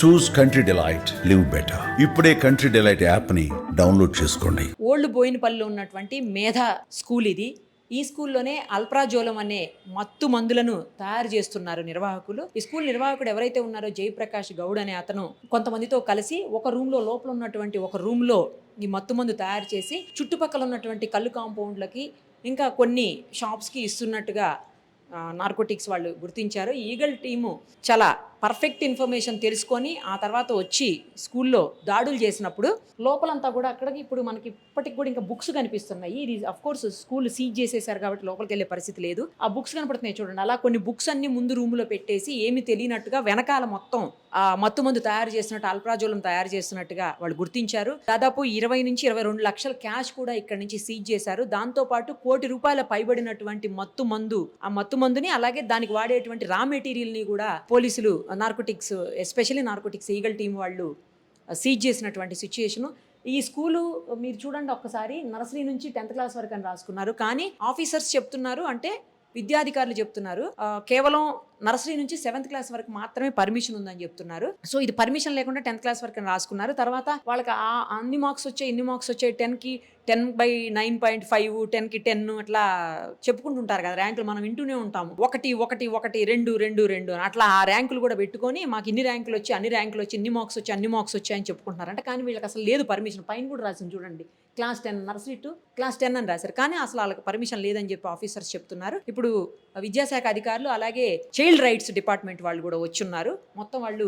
చూస్ country delight, live better. ఇప్పుడే country delight app ని download చేసుకోండి. ఓల్డ్ బోయినపల్లిలో ఉన్నటువంటి మేధా స్కూల్ ఇది. ఈ స్కూల్లోనే అల్ప్రాజోలం అనే మత్తు మందులను తయారు చేస్తున్నారు నిర్వాహకులు. ఈ స్కూల్ నిర్వాహకుడు ఎవరైతే ఉన్నారో జయప్రకాష్ గౌడ్ అనే అతను కొంతమందితో కలిసి ఒక రూమ్లో లోపల ఉన్నటువంటి ఒక రూమ్లో ఈ మత్తు మందు తయారు చేసి చుట్టుపక్కల ఉన్నటువంటి కళ్ళు కాంపౌండ్లకి ఇంకా కొన్ని షాప్స్కి ఇస్తున్నట్టుగా నార్కోటిక్స్ వాళ్ళు గుర్తించారు. ఈగల్ టీము చాలా పర్ఫెక్ట్ ఇన్ఫర్మేషన్ తెలుసుకొని ఆ తర్వాత వచ్చి స్కూల్లో దాడులు చేసినప్పుడు లోపలంతా కూడా అక్కడికి ఇప్పుడు మనకి ఇప్పటికి కూడా ఇంకా బుక్స్ కనిపిస్తున్నాయి. ఇది అఫ్ కోర్స్ స్కూల్ సీజ్ చేసేసారు కాబట్టి లోపలికి వెళ్ళే పరిస్థితి లేదు. ఆ బుక్స్ కనపడుతున్నాయి చూడండి. అలా కొన్ని బుక్స్ అన్ని ముందు రూమ్లో పెట్టేసి ఏమి తెలియనట్టుగా వెనకాల మొత్తం ఆ మత్తు మందు తయారు చేస్తున్నట్టు అల్ప్రాజోలం తయారు చేస్తున్నట్టుగా వాళ్ళు గుర్తించారు. దాదాపు 20 నుంచి 22 లక్షల క్యాష్ కూడా ఇక్కడ నుంచి సీజ్ చేశారు. దాంతో పాటు ₹1 కోటి పైబడినటువంటి మత్తు మందు, ఆ మత్తు మందుని అలాగే దానికి వాడేటువంటి రా మెటీరియల్ ని కూడా పోలీసులు narcotics, especially narcotics eagle team వాళ్ళు సీజ్ చేసినటువంటి సిచ్యుయేషను. ఈ స్కూలు మీరు చూడండి ఒక్కసారి, నర్సరీ నుంచి 10th క్లాస్ వరకు అని రాసుకున్నారు. కానీ ఆఫీసర్స్ చెప్తున్నారు, అంటే విద్యాధికారులు చెప్తున్నారు కేవలం నర్సరీ నుంచి 7th క్లాస్ వరకు మాత్రమే పర్మిషన్ ఉందని చెప్తున్నారు. సో ఇది పర్మిషన్ లేకుండా 10th క్లాస్ వరకు అని రాసుకున్నారు. తర్వాత వాళ్ళకి అన్ని మార్క్స్ వచ్చాయి, ఇన్ని మార్క్స్ వచ్చాయి, 10కి 10/9.5, 10కి 10 అట్లా చెప్పుకుంటుంటారు కదా ర్యాంకులు. మనం వింటూనే ఉంటాము, 1 1 1 2 2 2 అట్లా ఆ ర్యాంకులు కూడా పెట్టుకొని మాకు ఇన్ని ర్యాంకులు వచ్చి, అన్ని ర్యాంకులు వచ్చి, ఇన్ని మార్క్స్ వచ్చి, అన్ని మార్క్స్ వచ్చాయని చెప్పుకుంటున్నారు. అంటే కానీ వీళ్ళకి అసలు లేదు పర్మిషన్. పైన కూడా రాసింది చూడండి, క్లాస్ 10 నర్సరీ టు క్లాస్ 10 అని రాశారు. కానీ అసలు వాళ్ళకి పర్మిషన్ లేదని చెప్పి ఆఫీసర్స్ చెప్తున్నారు. ఇప్పుడు విద్యాశాఖ అధికారులు అలాగే చైల్డ్ రైట్స్ డిపార్ట్మెంట్ వాళ్ళు కూడా వచ్చున్నారు. మొత్తం వాళ్ళు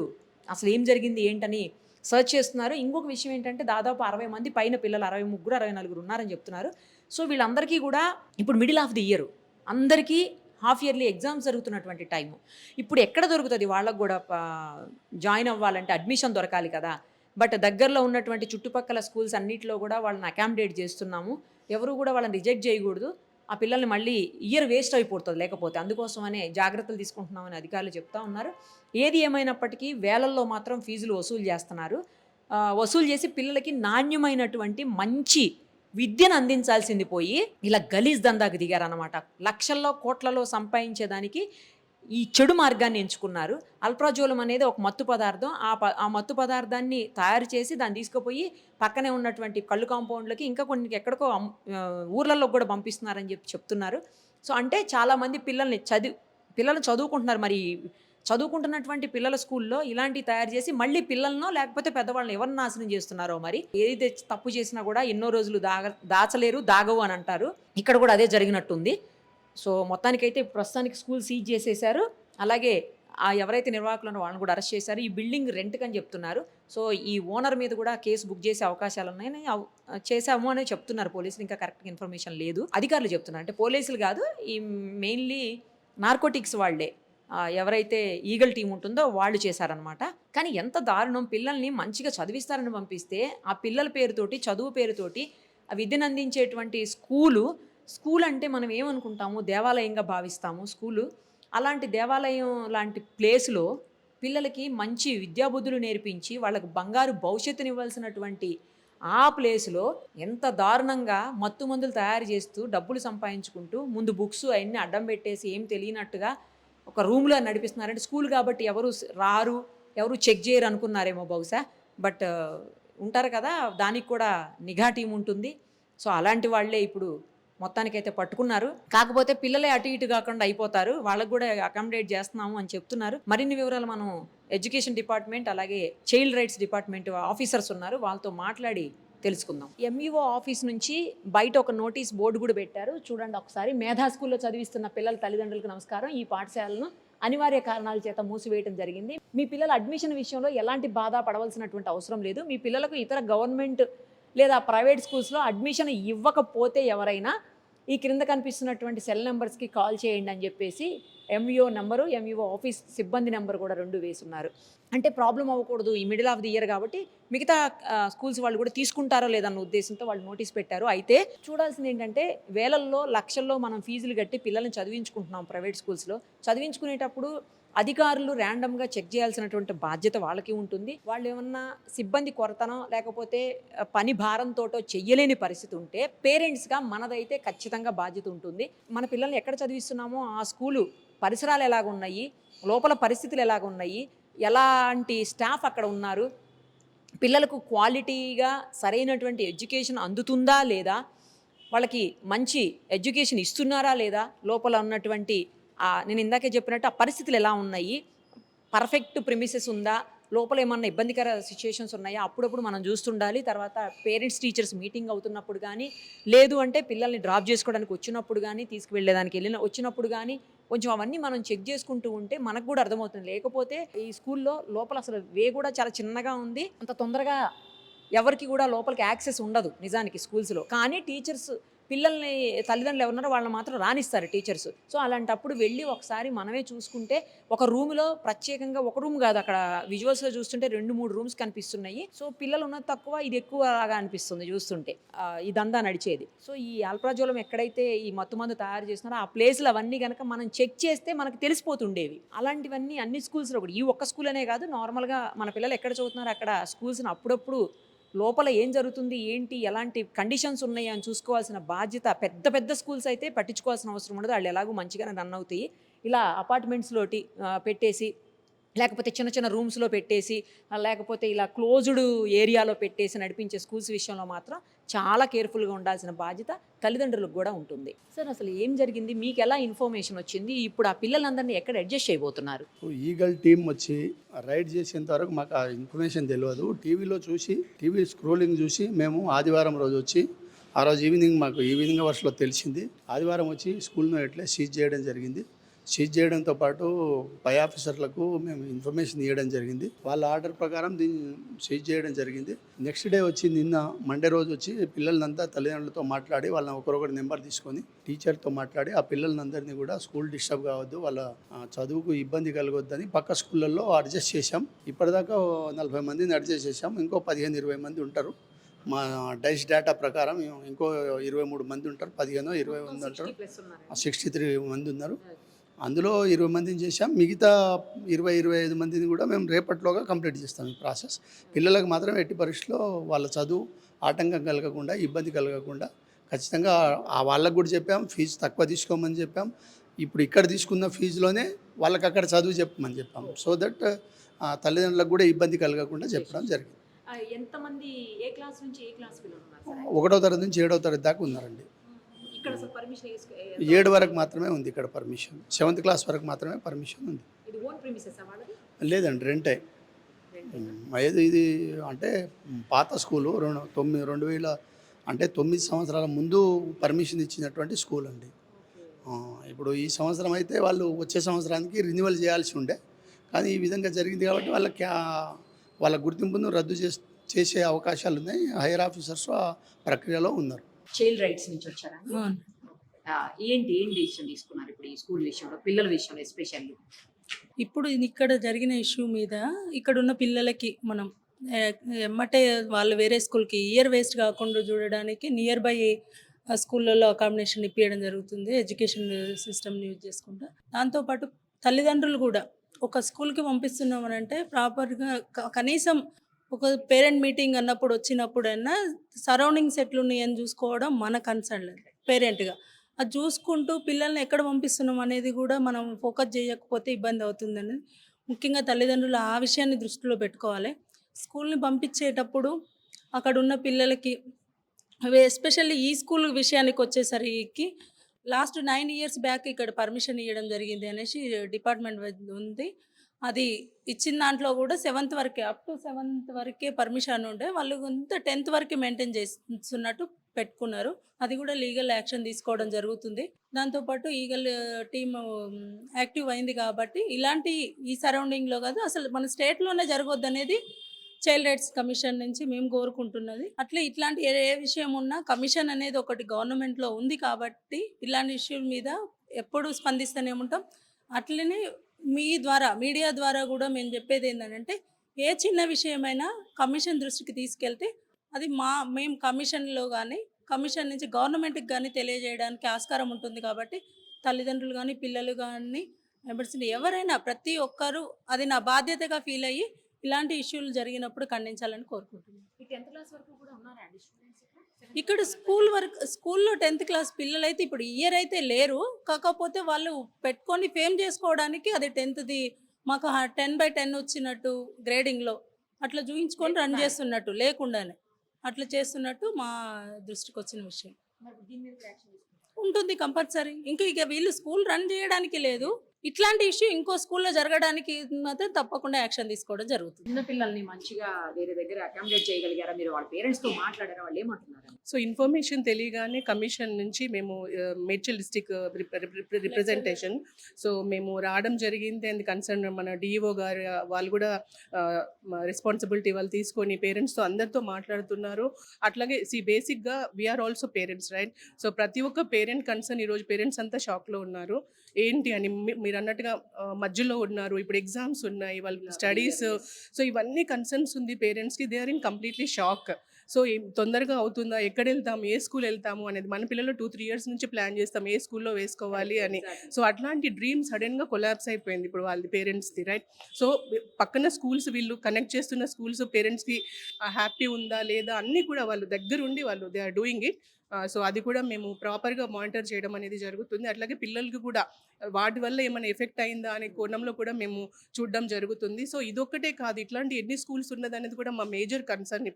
అసలు ఏం జరిగింది ఏంటని సర్చ్ చేస్తున్నారు. ఇంకొక విషయం ఏంటంటే దాదాపు 60 మంది పైన పిల్లలు, 63 64 ఉన్నారని చెప్తున్నారు. సో వీళ్ళందరికీ కూడా ఇప్పుడు మిడిల్ ఆఫ్ ది ఇయర్, అందరికీ హాఫ్ ఇయర్లీ ఎగ్జామ్స్ జరుగుతున్నటువంటి టైము. ఇప్పుడు ఎక్కడ దొరుకుతుంది వాళ్ళకు కూడా జాయిన్ అవ్వాలంటే అడ్మిషన్ దొరకాలి కదా. బట్ దగ్గరలో ఉన్నటువంటి చుట్టుపక్కల స్కూల్స్ అన్నింటిలో కూడా వాళ్ళని అకామిడేట్ చేస్తున్నాము. ఎవరు కూడా వాళ్ళని రిజెక్ట్ చేయకూడదు. ఆ పిల్లల్ని మళ్ళీ ఇయర్ వేస్ట్ అయిపోతుంది లేకపోతే, అందుకోసమనే జాగ్రత్తలు తీసుకుంటున్నామని అధికారులు చెప్తా ఉన్నారు. ఏది ఏమైనప్పటికీ వేలల్లో మాత్రం ఫీజులు వసూలు చేస్తున్నారు. వసూలు చేసి పిల్లలకి నాణ్యమైనటువంటి మంచి విద్యను అందించాల్సింది పోయి ఇలా గలీజ్ దందాకు దిగారన్నమాట. లక్షల్లో కోట్లలో సంపాదించేదానికి ఈ చెడు మార్గాన్ని ఎంచుకున్నారు. అల్ప్రాజోలం అనేది ఒక మత్తు పదార్థం. ఆ మత్తు పదార్థాన్ని తయారు చేసి దాన్ని తీసుకుపోయి పక్కనే ఉన్నటువంటి కళ్ళు కాంపౌండ్లకి ఇంకా కొన్ని ఎక్కడికో ఊర్లలో కూడా పంపిస్తున్నారని చెప్తున్నారు. సో అంటే చాలామంది పిల్లలు చదువుకుంటున్నారు. మరి చదువుకుంటున్నటువంటి పిల్లల స్కూల్లో ఇలాంటివి తయారు చేసి మళ్ళీ పిల్లలనో లేకపోతే పెద్దవాళ్ళని ఎవరిని నాశనం చేస్తున్నారో మరి. ఏది తప్పు చేసినా కూడా ఎన్నో రోజులు దాచలేరు, దాగవు అని అంటారు. ఇక్కడ కూడా అదే జరిగినట్టుంది. సో మొత్తానికైతే ప్రస్తుతానికి స్కూల్ సీజ్ చేసేశారు. అలాగే ఎవరైతే నిర్వాహకులు ఉన్నారో వాళ్ళని కూడా అరెస్ట్ చేశారు. ఈ బిల్డింగ్ రెంట్కి అని చెప్తున్నారు. సో ఈ ఓనర్ మీద కూడా కేసు బుక్ చేసే అవకాశాలు ఉన్నాయని చేసాము అని చెప్తున్నారు పోలీసులు. ఇంకా కరెక్ట్గా ఇన్ఫర్మేషన్ లేదు, అధికారులు చెప్తున్నారు. అంటే పోలీసులు కాదు, ఈ మెయిన్లీ నార్కోటిక్స్ వాళ్ళే, ఎవరైతే ఈగల్ టీం ఉంటుందో వాళ్ళు చేశారనమాట. కానీ ఎంత దారుణం, పిల్లల్ని మంచిగా చదివిస్తారని పంపిస్తే ఆ పిల్లల పేరుతోటి, చదువు పేరుతోటి ఆ విద్యను అందించేటువంటి స్కూల్ అంటే మనం ఏమనుకుంటాము, దేవాలయంగా భావిస్తాము స్కూలు. అలాంటి దేవాలయం లాంటి ప్లేస్లో పిల్లలకి మంచి విద్యాబుద్ధులు నేర్పించి వాళ్ళకు బంగారు భవిష్యత్తునివ్వాల్సినటువంటి ఆ ప్లేస్లో ఎంత దారుణంగా మత్తు మందులు తయారు చేస్తూ డబ్బులు సంపాదించుకుంటూ ముందు బుక్స్ అవన్నీ అడ్డం పెట్టేసి ఏం తెలియనట్టుగా ఒక రూమ్లో నడిపిస్తున్నారంటే, స్కూల్ కాబట్టి ఎవరు రారు, ఎవరు చెక్ చేయరు అనుకున్నారేమో బహుశా. బట్ ఉంటారు కదా, దానికి కూడా నిఘా టీం ఉంటుంది. సో అలాంటి వాళ్ళే ఇప్పుడు మొత్తానికైతే పట్టుకున్నారు. కాకపోతే పిల్లలే అటు ఇటు కాకుండా అయిపోతారు, వాళ్ళకు కూడా అకామిడేట్ చేస్తున్నాము అని చెప్తున్నారు. మరిన్ని వివరాలు మనం ఎడ్యుకేషన్ డిపార్ట్మెంట్ అలాగే చైల్డ్ రైట్స్ డిపార్ట్మెంట్ ఆఫీసర్స్ ఉన్నారు, వాళ్ళతో మాట్లాడి తెలుసుకుందాం. ఎంఈఓ ఆఫీస్ నుంచి బయట ఒక నోటీస్ బోర్డు కూడా పెట్టారు, చూడండి ఒకసారి. మేధా స్కూల్లో చదివిస్తున్న పిల్లల తల్లిదండ్రులకు నమస్కారం. ఈ పాఠశాలను అనివార్య కారణాల చేత మూసివేయడం జరిగింది. మీ పిల్లల అడ్మిషన్ విషయంలో ఎలాంటి బాధ పడవలసినటువంటి అవసరం లేదు. మీ పిల్లలకు ఇతర గవర్నమెంట్ లేదా ప్రైవేట్ స్కూల్స్లో అడ్మిషన్ ఇవ్వకపోతే ఎవరైనా ఈ క్రింద కనిపిస్తున్నటువంటి సెల్ నెంబర్స్కి కాల్ చేయండి అని చెప్పేసి ఎంఈఓ నెంబరు, ఎంఈఓ ఆఫీస్ సిబ్బంది నెంబర్ కూడా 2 వేసున్నారు. అంటే ప్రాబ్లం అవ్వకూడదు, ఈ మిడిల్ ఆఫ్ ది ఇయర్ కాబట్టి మిగతా స్కూల్స్ వాళ్ళు కూడా తీసుకుంటారో లేదన్న ఉద్దేశంతో వాళ్ళు నోటీస్ పెట్టారు. అయితే చూడాల్సింది ఏంటంటే వేలల్లో లక్షల్లో మనం ఫీజులు కట్టి పిల్లల్ని చదివించుకుంటున్నాం ప్రైవేట్ స్కూల్స్లో. చదివించుకునేటప్పుడు అధికారులు ర్యాండమ్గా చెక్ చేయాల్సినటువంటి బాధ్యత వాళ్ళకి ఉంటుంది. వాళ్ళు ఏమన్నా సిబ్బంది కొరతనో లేకపోతే పని భారంతో చెయ్యలేని పరిస్థితి ఉంటే పేరెంట్స్గా మనదైతే ఖచ్చితంగా బాధ్యత ఉంటుంది. మన పిల్లల్ని ఎక్కడ చదివిస్తున్నామో ఆ స్కూలు పరిసరాలు ఎలాగున్నాయి, లోపల పరిస్థితులు ఎలాగున్నాయి, ఎలాంటి స్టాఫ్ అక్కడ ఉన్నారు, పిల్లలకు క్వాలిటీగా సరైనటువంటి ఎడ్యుకేషన్ అందుతుందా లేదా, వాళ్ళకి మంచి ఎడ్యుకేషన్ ఇస్తున్నారా లేదా, లోపల ఉన్నటువంటి నేను ఇందాకే చెప్పినట్టు ఆ పరిస్థితులు ఎలా ఉన్నాయి, పర్ఫెక్ట్ ప్రిమిసెస్ ఉందా, లోపల ఏమన్నా ఇబ్బందికర సిచ్యుయేషన్స్ ఉన్నాయా, అప్పుడప్పుడు మనం చూస్తుండాలి. తర్వాత పేరెంట్స్ టీచర్స్ మీటింగ్ అవుతున్నప్పుడు కానీ, లేదు అంటే పిల్లల్ని డ్రాప్ చేసుకోవడానికి వచ్చినప్పుడు కానీ, తీసుకువెళ్ళేదానికి వచ్చినప్పుడు కానీ కొంచెం అవన్నీ మనం చెక్ చేసుకుంటూ ఉంటే మనకు కూడా అర్థమవుతుంది. లేకపోతే ఈ స్కూల్లో లోపల అసలు వే కూడా చాలా చిన్నగా ఉంది, అంత తొందరగా ఎవరికి కూడా లోపలికి యాక్సెస్ ఉండదు నిజానికి స్కూల్స్లో. కానీ టీచర్స్ పిల్లల్ని, తల్లిదండ్రులు ఎవరున్నారో వాళ్ళని మాత్రం రానిస్తారు టీచర్స్. సో అలాంటప్పుడు వెళ్ళి ఒకసారి మనమే చూసుకుంటే, ఒక రూమ్లో ప్రత్యేకంగా ఒక రూమ్ కాదు, అక్కడ విజువల్స్లో చూస్తుంటే 2-3 రూమ్స్ కనిపిస్తున్నాయి. సో పిల్లలు ఉన్నది తక్కువ, ఇది ఎక్కువ లాగా అనిపిస్తుంది చూస్తుంటే ఇదంతా నడిచేది. సో ఈ అల్ప్రాజోలం ఎక్కడైతే ఈ మత్తుమందు తయారు చేస్తున్నారో ఆ ప్లేస్లు అవన్నీ కనుక మనం చెక్ చేస్తే మనకు తెలిసిపోతుండేవి. అలాంటివన్నీ అన్ని స్కూల్స్లో కూడా, ఈ ఒక్క స్కూల్ అనే కాదు, నార్మల్గా మన పిల్లలు ఎక్కడ చదువుతున్నారో అక్కడ స్కూల్స్ని అప్పుడప్పుడు లోపల ఏం జరుగుతుంది, ఏంటి, ఎలాంటి కండిషన్స్ ఉన్నాయి అని చూసుకోవాల్సిన బాధ్యత, పెద్ద పెద్ద స్కూల్స్ అయితే పట్టించుకోవాల్సిన అవసరం ఉండదు, వాళ్ళు ఎలాగో మంచిగానే రన్ అవుతాయి. ఇలా అపార్ట్మెంట్స్లోటి పెట్టేసి, లేకపోతే చిన్న చిన్న రూమ్స్లో పెట్టేసి, లేకపోతే ఇలా క్లోజ్డ్ ఏరియాలో పెట్టేసి నడిపించే స్కూల్స్ విషయంలో మాత్రం చాలా కేర్ఫుల్గా ఉండాల్సిన బాధ్యత తల్లిదండ్రులకు కూడా ఉంటుంది. సార్ అసలు ఏం జరిగింది, మీకు ఎలా ఇన్ఫర్మేషన్ వచ్చింది, ఇప్పుడు ఆ పిల్లలందరినీ ఎక్కడ అడ్జస్ట్ చేయబోతున్నారు? ఈగల్ టీం వచ్చి రైడ్ చేసేంత వరకు మాకు ఆ ఇన్ఫర్మేషన్ తెలియదు. టీవీ స్క్రోలింగ్ చూసి మేము ఆదివారం రోజు వచ్చి, ఆ రోజు ఈవినింగ్ అవర్స్లో తెలిసింది. ఆదివారం వచ్చి స్కూల్ను ఎట్లా సీజ్ చేయడం జరిగింది. సీజ్ చేయడంతో పాటు పై ఆఫీసర్లకు మేము ఇన్ఫర్మేషన్ ఇవ్వడం జరిగింది. వాళ్ళ ఆర్డర్ ప్రకారం దీన్ని సీజ్ చేయడం జరిగింది. నెక్స్ట్ డే వచ్చి నిన్న మండే రోజు వచ్చి పిల్లలంతా తల్లిదండ్రులతో మాట్లాడి, వాళ్ళని ఒకరొకరి నెంబర్ తీసుకొని టీచర్తో మాట్లాడి, ఆ పిల్లలందరినీ కూడా స్కూల్ డిస్టర్బ్ కావద్దు, వాళ్ళ చదువుకు ఇబ్బంది కలగొద్దని పక్క స్కూళ్ళల్లో అడ్జస్ట్ చేశాం. ఇప్పటిదాకా 40 మందిని అడ్జస్ట్ చేశాం. ఇంకో 15-20 మంది ఉంటారు. మా డైస్ డేటా ప్రకారం ఇంకో 23 మంది ఉంటారు, 15-20 మంది ఉంటారు, 63 మంది ఉన్నారు. అందులో 20 మందిని చేశాం. మిగతా 20-25 మందిని కూడా మేము రేపటిలోగా కంప్లీట్ చేస్తాం ఈ ప్రాసెస్. పిల్లలకు మాత్రం ఎట్టి పరిస్థితుల్లో వాళ్ళ చదువు ఆటంకం కలగకుండా, ఇబ్బంది కలగకుండా ఖచ్చితంగా వాళ్ళకు కూడా చెప్పాం. ఫీజు తక్కువ తీసుకోమని చెప్పాం. ఇప్పుడు ఇక్కడ తీసుకున్న ఫీజులోనే వాళ్ళకి అక్కడ చదువు చెప్పమని చెప్పాం. సో దట్ తల్లిదండ్రులకు కూడా ఇబ్బంది కలగకుండా చెప్పడం జరిగింది. ఎంతమంది, ఏ క్లాస్ నుంచి ఏ క్లాస్ పిల్లలు ఉన్నారు? 1వ తరగతి నుంచి 7వ తరగతి దాకా ఉన్నారండి. ఇక్కడ అసలు పర్మిషన్ 7 వరకు మాత్రమే ఉంది ఇక్కడ పర్మిషన్. 7th క్లాస్ వరకు మాత్రమే పర్మిషన్ ఉంది. ఇది ఓన్ ప్రిమిసెస్ వాళ్ళది? లేదండి, రెంటే. ఇది అంటే పాత స్కూలు 2000 అంటే 9 సంవత్సరాల ముందు పర్మిషన్ ఇచ్చినటువంటి స్కూల్ అండి. ఇప్పుడు ఈ సంవత్సరం అయితే వాళ్ళు వచ్చే సంవత్సరానికి రెన్యువల్ చేయాల్సి ఉండే, కానీ ఈ విధంగా జరిగింది కాబట్టి వాళ్ళ గుర్తింపును రద్దు చేసే అవకాశాలు ఉన్నాయి. హైయర్ ఆఫీసర్స్ ఆ ప్రక్రియలో ఉన్నారు. చైల్డ్ రైట్స్ నుంచి వచ్చారా? ఏం డిసిషన్ తీసుకున్నారు ఇప్పుడు ఈ స్కూల్ విషయంలో, పిల్లల విషయంలో ఎస్పెషల్లీ? ఇప్పుడు ఇక్కడ జరిగిన ఇష్యూ మీద ఇక్కడున్న పిల్లలకి మనం ఎమ్మటే వాళ్ళు వేరే స్కూల్కి ఇయర్ వేస్ట్ కాకుండా చూడడానికి నియర్ బై స్కూళ్ళల్లో అకామిడేషన్ ఇప్పించడం జరుగుతుంది, ఎడ్యుకేషన్ సిస్టమ్ని యూజ్ చేసుకుంటా. దాంతోపాటు తల్లిదండ్రులు కూడా ఒక స్కూల్కి పంపిస్తున్నామనంటే ప్రాపర్గా కనీసం ఒక పేరెంట్ మీటింగ్ అన్నప్పుడు వచ్చినప్పుడైనా సరౌండింగ్స్ ఎట్లున్నాయి అని చూసుకోవడం మన కన్సర్న్ పేరెంట్గా. అది చూసుకుంటూ పిల్లల్ని ఎక్కడ పంపిస్తున్నాం అనేది కూడా మనం ఫోకస్ చేయకపోతే ఇబ్బంది అవుతుందని ముఖ్యంగా తల్లిదండ్రులు ఆ విషయాన్ని దృష్టిలో పెట్టుకోవాలి. స్కూల్ని పంపించేటప్పుడు అక్కడ ఉన్న పిల్లలకి ఎస్పెషల్లీ ఈ స్కూల్ విషయానికి వచ్చేసరికి లాస్ట్ 9 years బ్యాక్ ఇక్కడ పర్మిషన్ ఇవ్వడం జరిగింది అనేసి డిపార్ట్మెంట్ ఉంది. అది ఇచ్చిన దాంట్లో కూడా 7th వరకే, అప్ టు 7th వరకే పర్మిషన్ ఉండే, వాళ్ళు కొంత 10th వరకే మెయింటైన్ చేస్తున్నట్టు పెట్టుకున్నారు. అది కూడా లీగల్ యాక్షన్ తీసుకోవడం జరుగుతుంది. దాంతోపాటు ఈగల్ టీమ్ యాక్టివ్ అయింది కాబట్టి ఇలాంటి ఈ సరౌండింగ్లో కాదు అసలు మన స్టేట్లోనే జరగొద్దు అనేది చైల్డ్ రైట్స్ కమిషన్ నుంచి మేము కోరుకుంటున్నది. అట్లే ఇట్లాంటి ఏ విషయం ఉన్నా కమిషన్ అనేది ఒకటి గవర్నమెంట్లో ఉంది కాబట్టి ఇలాంటి ఇష్యూల మీద ఎప్పుడు స్పందిస్తూనే ఉంటాం. అట్లనే మీ ద్వారా, మీడియా ద్వారా కూడా మేము చెప్పేది ఏంటంటే, ఏ చిన్న విషయమైనా కమిషన్ దృష్టికి తీసుకెళ్తే అది మేము కమిషన్లో కానీ కమిషన్ నుంచి గవర్నమెంట్కి కానీ తెలియజేయడానికి ఆస్కారం ఉంటుంది. కాబట్టి తల్లిదండ్రులు కానీ పిల్లలు కానీ ఎవరైనా ప్రతి ఒక్కరూ అది నా బాధ్యతగా ఫీల్ అయ్యి ఇలాంటి ఇష్యూలు జరిగినప్పుడు ఖండించాలని కోరుకుంటున్నాను. ఇక్కడ స్కూల్లో 10th క్లాస్ పిల్లలు అయితే ఇప్పుడు ఇయర్ అయితే లేరు, కాకపోతే వాళ్ళు పెట్టుకొని ఫేమ్ చేసుకోవడానికి అది 10th మాకు 10/10 వచ్చినట్టు గ్రేడింగ్లో అట్లా చూయించుకొని రన్ చేస్తున్నట్టు లేకుండానే అట్లా చేస్తున్నట్టు మా దృష్టికి వచ్చిన విషయం ఉంటుంది కంపల్సరీ. ఇంకా ఇక వీళ్ళు స్కూల్ రన్ చేయడానికి లేదు, ఇట్లాంటి ఇష్యూ ఇంకో స్కూల్లో జరగడానికి మాత్రం తప్పకుండా యాక్షన్ తీసుకోవడం జరుగుతుంది. చిన్న పిల్లల్ని మంచిగా వేరే దగ్గర అకామిడేట్ చేయగలిగారా మీరు? వాళ్ళ పేరెంట్స్ తో మాట్లాడారా? వాళ్ళు ఏమంటున్నారు? సో ఇన్ఫర్మేషన్ తెలియగానే కమిషన్ నుంచి మేము మేడ్చల్ డిస్టిక్ రిప్రజెంటేషన్ సో మేము రావడం జరిగింది. అండ్ కన్సర్న్ మన డిఈఓ గారు వాళ్ళు కూడా రెస్పాన్సిబిలిటీ వాళ్ళు తీసుకొని పేరెంట్స్తో అందరితో మాట్లాడుతున్నారు. అట్లాగే బేసిక్గా we are also parents, right? So ప్రతి ఒక్క పేరెంట్ కన్సర్న్ ఈరోజు పేరెంట్స్ అంతా షాక్లో ఉన్నారు. ఏంటి అని మీరు అన్నట్టుగా మధ్యలో ఉన్నారు, ఇప్పుడు ఎగ్జామ్స్ ఉన్నాయి, వాళ్ళ స్టడీస్, సో ఇవన్నీ కన్సర్న్స్ ఉంది పేరెంట్స్కి. They are in completely shock. So తొందరగా అవుతుందా, ఎక్కడ వెళ్తాము, ఏ స్కూల్ వెళ్తాము అనేది మన పిల్లలు 2-3 years నుంచి ప్లాన్ చేస్తాం ఏ స్కూల్లో వేసుకోవాలి అని. సో అట్లాంటి డ్రీమ్ సడన్గా కొలాప్స్ అయిపోయింది ఇప్పుడు వాళ్ళ పేరెంట్స్ది, రైట్? సో పక్కన స్కూల్స్ వీళ్ళు కనెక్ట్ చేస్తున్న స్కూల్స్ పేరెంట్స్కి హ్యాపీ ఉందా లేదా అన్నీ కూడా వాళ్ళు దగ్గరుండి వాళ్ళు they are doing it. So అది కూడా మేము ప్రాపర్గా మానిటర్ చేయడం అనేది జరుగుతుంది. అట్లాగే పిల్లలకి కూడా వాటి వల్ల ఏమైనా ఎఫెక్ట్ అయిందా అనే కోణంలో కూడా మేము చూడడం జరుగుతుంది. సో ఇదొక్కటే కాదు, ఇట్లాంటి ఎన్ని స్కూల్స్ ఉన్నదనేది కూడా మా మేజర్ కన్సర్న్.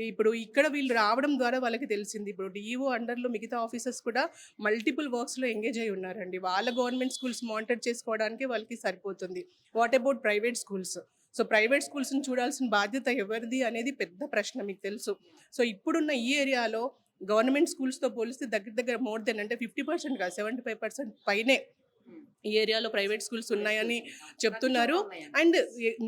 ఇప్పుడు ఇక్కడ వీళ్ళు రావడం ద్వారా వాళ్ళకి తెలిసింది. ఇప్పుడు డిఈఓ అండర్లో మిగతా ఆఫీసర్స్ కూడా మల్టిపుల్ వర్క్స్లో ఎంగేజ్ అయి ఉన్నారండి. వాళ్ళ గవర్నమెంట్ స్కూల్స్ మానిటర్ చేసుకోవడానికి వాళ్ళకి సరిపోతుంది. What about private schools? So private స్కూల్స్ని చూడాల్సిన బాధ్యత ఎవరిది అనేది పెద్ద ప్రశ్న, మీకు తెలుసు. సో ఇప్పుడున్న ఈ ఏరియాలో గవర్నమెంట్ స్కూల్స్తో పోలిస్తే దగ్గర మోర్ దెన్ అంటే 50% కాదు 75% పైనే ఈ ఏరియాలో ప్రైవేట్ స్కూల్స్ ఉన్నాయని చెప్తున్నారు. అండ్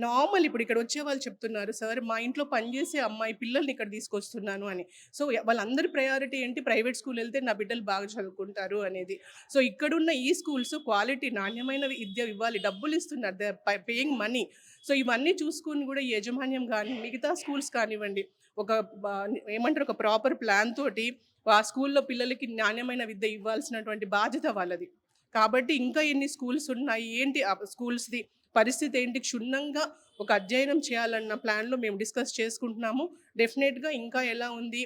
నార్మల్ ఇప్పుడు ఇక్కడ వచ్చే వాళ్ళు చెప్తున్నారు, సార్ మా ఇంట్లో పనిచేసే అమ్మాయి పిల్లల్ని ఇక్కడ తీసుకొస్తున్నాను అని. సో వాళ్ళందరి ప్రయారిటీ ఏంటి? ప్రైవేట్ స్కూల్ వెళ్తే నా బిడ్డలు బాగా చదువుకుంటారు అనేది. సో ఇక్కడున్న ఈ స్కూల్స్ క్వాలిటీ నాణ్యమైన విద్య ఇవ్వాలి, డబ్బులు ఇస్తున్నారు, దే పేయింగ్ మనీ. సో ఇవన్నీ చూసుకుని కూడా ఈ యాజమాన్యం కానీ మిగతా స్కూల్స్ కానివ్వండి ఒక ఏమంటారు ఒక ప్రాపర్ ప్లాన్ తోటి ఆ స్కూల్లో పిల్లలకి నాణ్యమైన విద్య ఇవ్వాల్సినటువంటి బాధ్యత వాళ్ళది. కాబట్టి ఇంకా ఎన్ని స్కూల్స్ ఉన్నాయి, ఏంటి ఆ స్కూల్స్ది పరిస్థితి ఏంటి, క్షుణ్ణంగా ఒక అధ్యయనం చేయాలన్న ప్లాన్లో మేము డిస్కస్ చేసుకుంటున్నాము. డెఫినెట్గా ఇంకా ఎలా ఉంది,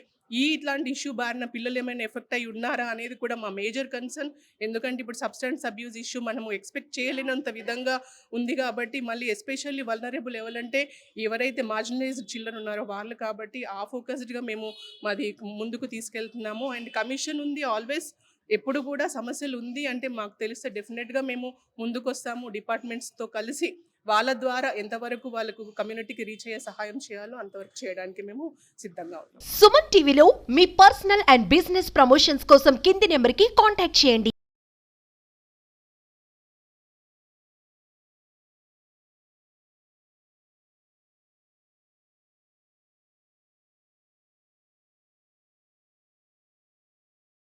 ఇట్లాంటి ఇష్యూ బారిన పిల్లలు ఏమైనా ఎఫెక్ట్ అయి ఉన్నారా అనేది కూడా మా మేజర్ కన్సర్న్. ఎందుకంటే ఇప్పుడు సబ్స్టెన్స్ అబ్యూస్ ఇష్యూ మనము ఎక్స్పెక్ట్ చేయలేనంత విధంగా ఉంది కాబట్టి, మళ్ళీ ఎస్పెషల్లీ వల్నరబుల్ ఎవరంటే ఎవరైతే మార్జినలైజ్డ్ చిల్డ్రన్ ఉన్నారో వాళ్ళు. కాబట్టి ఆ ఫోకస్డ్గా మేము మాది ముందుకు తీసుకెళ్తున్నాము. అండ్ కమిషన్ ఉంది ఆల్వేస్, ఎప్పుడు కూడా సమస్యలు ఉంది అంటే మాకు తెలిస్తే డెఫినెట్గా మేము ముందుకు వస్తాము. డిపార్ట్మెంట్స్తో కలిసి వాళ్ళ ద్వారా ఎంతవరకు వాళ్ళకు కమ్యూనిటీకి రీచ్ అయ్యే సహాయం చేయాలో అంతవరకు చేయడానికి మేము సిద్ధంగా ఉన్నాం. సుమన్ టీవీలో మీ పర్సనల్ అండ్ బిజినెస్ ప్రమోషన్స్ కోసం కింది నెంబర్కి కాంటాక్ట్ చేయండి.